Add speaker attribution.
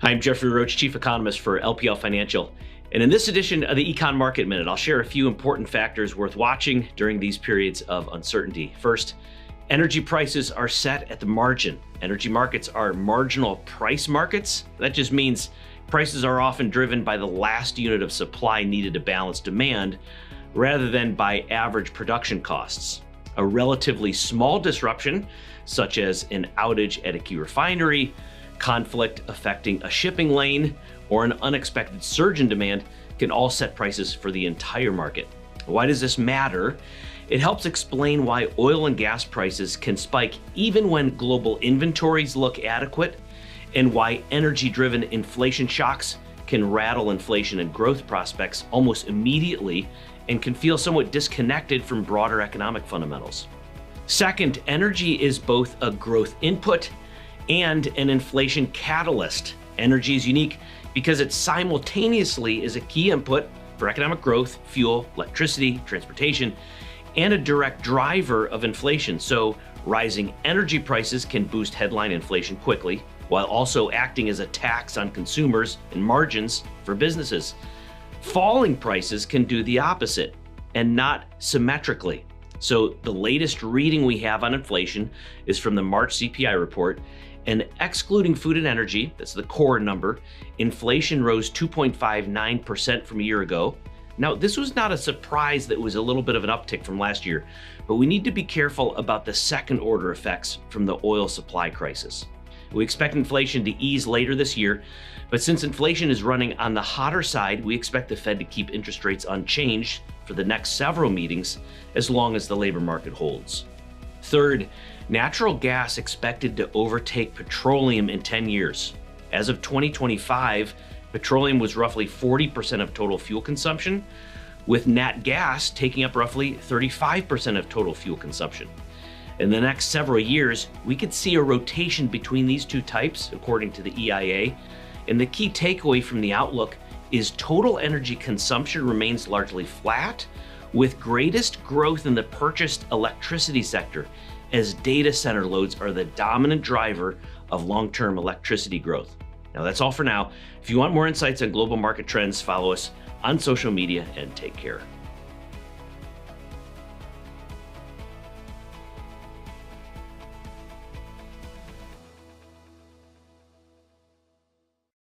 Speaker 1: Hi, I'm Jeffrey Roach, Chief Economist for LPL Financial. And in this edition of the Econ Market Minute, I'll share a few important factors worth watching during these periods of uncertainty. First, energy prices are set at the margin. Energy markets are marginal price markets. That just means prices are often driven by the last unit of supply needed to balance demand rather than by average production costs. A relatively small disruption, such as an outage at a key refinery, conflict affecting a shipping lane, or an unexpected surge in demand can all set prices for the entire market. Why does this matter? It helps explain why oil and gas prices can spike even when global inventories look adequate, and why energy-driven inflation shocks can rattle inflation and growth prospects almost immediately and can feel somewhat disconnected from broader economic fundamentals. Second, energy is both a growth input and an inflation catalyst. Energy is unique because it simultaneously is a key input for economic growth, fuel, electricity, transportation, and a direct driver of inflation. So rising energy prices can boost headline inflation quickly, while also acting as a tax on consumers and margins for businesses. Falling prices can do the opposite, and not symmetrically. So the latest reading we have on inflation is from the March CPI report, and excluding food and energy, that's the core number, inflation rose 2.59% from a year ago. Now, this was not a surprise that it was a little bit of an uptick from last year, but we need to be careful about the second order effects from the oil supply crisis. We expect inflation to ease later this year, but since inflation is running on the hotter side, we expect the Fed to keep interest rates unchanged for the next several meetings as long as the labor market holds. Third, natural gas expected to overtake petroleum in 10 years. As of 2025, petroleum was roughly 40% of total fuel consumption, with nat gas taking up roughly 35% of total fuel consumption. In the next several years, we could see a rotation between these two types, according to the EIA, and the key takeaway from the outlook is total energy consumption remains largely flat, with greatest growth in the purchased electricity sector, as data center loads are the dominant driver of long-term electricity growth. Now that's all for now. If you want more insights on global market trends, follow us on social media and take care.